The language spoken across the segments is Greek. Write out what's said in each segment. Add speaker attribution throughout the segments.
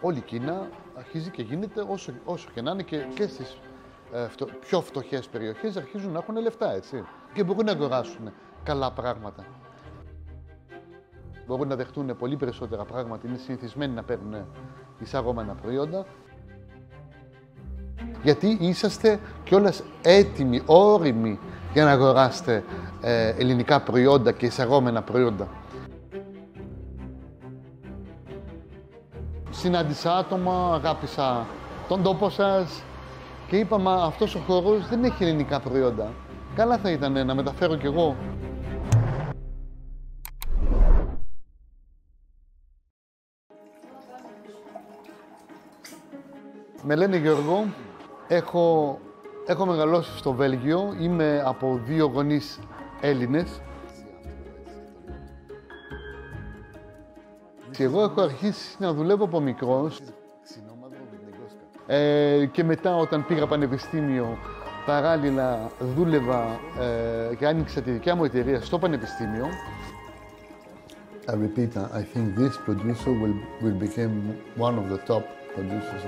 Speaker 1: όλη η Κίνα αρχίζει και γίνεται όσο και να είναι και στις πιο φτωχές περιοχές αρχίζουν να έχουν λεφτά, έτσι. Και μπορούν να αγοράσουν καλά πράγματα. Μπορούν να δεχτούν πολύ περισσότερα πράγματα, είναι συνηθισμένοι να παίρνουν εισαγόμενα προϊόντα. Γιατί είσαστε κιόλας έτοιμοι, όριμοι για να αγοράσετε ελληνικά προϊόντα και εισαγόμενα προϊόντα. Συνάντησα άτομα, αγάπησα τον τόπο σας και είπαμε αυτός ο χώρος δεν έχει ελληνικά προϊόντα. Καλά θα ήταν να μεταφέρω κι εγώ. Με λένε Γιώργο, έχω μεγαλώσει στο Βέλγιο, είμαι από 2 γονείς Έλληνες. Και εγώ έχω αρχίσει να δουλεύω από μικρός και μετά όταν πήγα πανεπιστήμιο παράλληλα δούλευα και άνοιξα τη δικιά μου εταιρεία στο πανεπιστήμιο. I repeat, I think this producer will become one of the top producers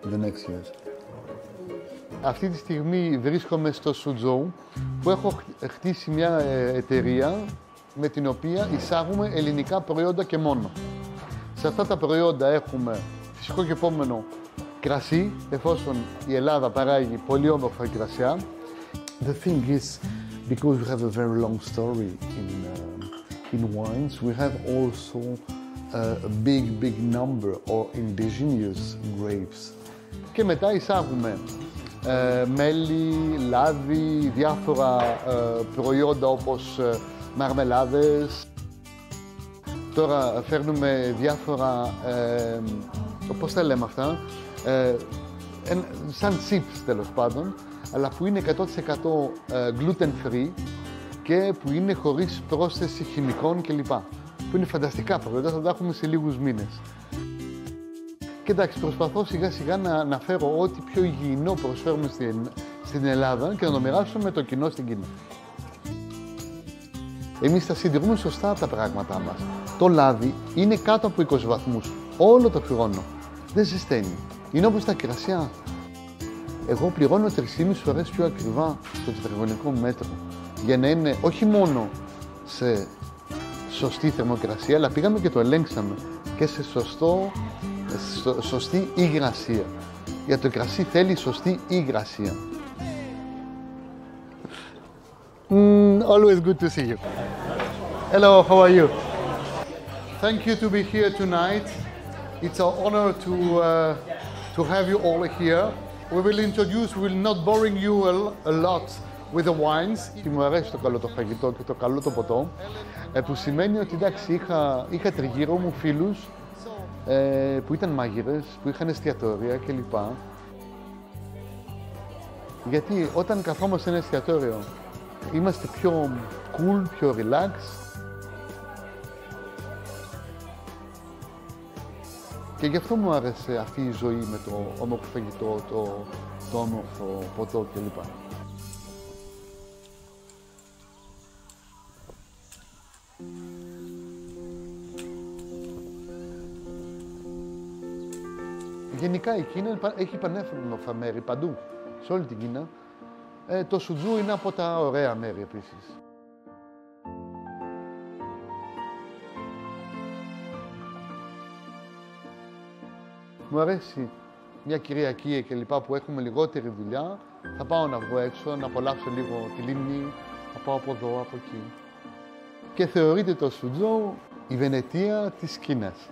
Speaker 1: in the next years. Αυτή τη στιγμή βρίσκομαι στο Σουζόου που έχω χτίσει μια εταιρεία με την οποία εισάγουμε ελληνικά προϊόντα και μόνο. Σε αυτά τα προϊόντα έχουμε φυσικό και επόμενο κρασί, εφόσον η Ελλάδα παράγει πολύ όμορφα κρασιά. The thing is, because we have a very long story in wines, we have also a big number of indigenous grapes. Και μετά εισάγουμε μέλι, λάδι, διάφορα προϊόντα όπως μαρμελάδες. Τώρα φέρνουμε διάφορα, πώς τα λέμε αυτά, σαν chips τέλος πάντων, αλλά που είναι 100% gluten free και που είναι χωρίς πρόσθεση χημικών κλπ. Που είναι φανταστικά προϊόντα, θα τα έχουμε σε λίγους μήνες. Και εντάξει, προσπαθώ σιγά σιγά να φέρω ό,τι πιο υγιεινό προσφέρουμε στην Ελλάδα και να το μοιράσουμε με το κοινό στην Κίνα. Εμείς τα συντηρούμε σωστά τα πράγματά μας. Το λάδι είναι κάτω από 20 βαθμούς όλο το χρόνο. Δεν ζεσταίνει. Είναι όπως τα κρασιά. Εγώ πληρώνω 3,5 φορές πιο ακριβά στο τετραγωνικό μέτρο για να είναι όχι μόνο σε σωστή θερμοκρασία, αλλά πήγαμε και το ελέγξαμε και σε σωστή υγρασία. Για το κρασί θέλει σωστή υγρασία. Always good to see you. Hello, how are you? Thank you to be here tonight. It's an honor to have you all here. We will not boring you a lot with the wines. Και μου αρέσει το καλό το φαγητό και το καλό το ποτό, που σημαίνει ότι εντάξει, είχα τριγύρω μου φίλους που ήταν μάγειρες, που είχαν εστιατόρια κλπ. Γιατί όταν καθόμαστε σε ένα εστιατόριο είμαστε πιο cool, πιο relax. Και γι' αυτό μου άρεσε αυτή η ζωή με το όμορφο φαγητό, το όμορφο ποτό κλπ. Γενικά η Κίνα έχει πανέμορφα μέρη παντού, σε όλη την Κίνα. Το Σουτζού είναι από τα ωραία μέρη επίσης. Μου αρέσει μια Κυριακή και λοιπά που έχουμε λιγότερη δουλειά. Θα πάω να βγω έξω, να απολαύσω λίγο τη λίμνη, θα πάω από εδώ, από εκεί. Και θεωρείται το Σουτζού η Βενετία της Κίνας.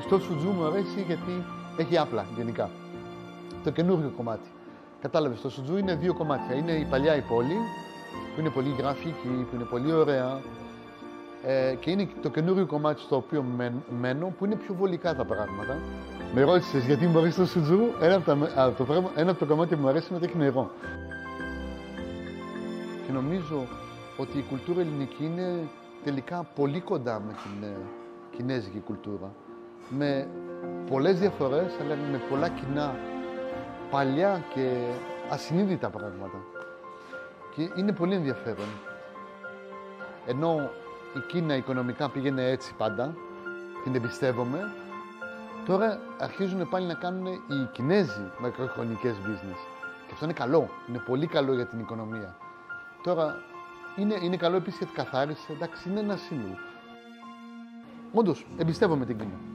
Speaker 1: Στο Σουτζού μου αρέσει γιατί έχει άπλα γενικά. Το καινούργιο κομμάτι. Κατάλαβες, το Σουτζού είναι 2 κομμάτια. Είναι η παλιά η πόλη, που είναι πολύ γραφική, που είναι πολύ ωραία. Και είναι το καινούριο κομμάτι στο οποίο μένω, που είναι πιο βολικά τα πράγματα. Με ρώτησες γιατί μου αρέσει το Σουτζού. Ένα από τα κομμάτια που μου αρέσει είναι ότι έχει νερό. Και νομίζω ότι η κουλτούρα ελληνική είναι τελικά πολύ κοντά με την κινέζικη κουλτούρα. Με πολλές διαφορές, αλλά με πολλά κοινά, παλιά και ασυνείδητα πράγματα. Και είναι πολύ ενδιαφέρον. Ενώ η Κίνα οικονομικά πήγαινε έτσι πάντα, την εμπιστεύομαι. Τώρα αρχίζουν πάλι να κάνουν οι Κινέζοι μακροχρονικές business. Και αυτό είναι καλό. Είναι πολύ καλό για την οικονομία. Τώρα είναι καλό επίσης για την καθάριση. Εντάξει, είναι ένα σύνολο. Όντως, εμπιστεύομαι την Κίνα.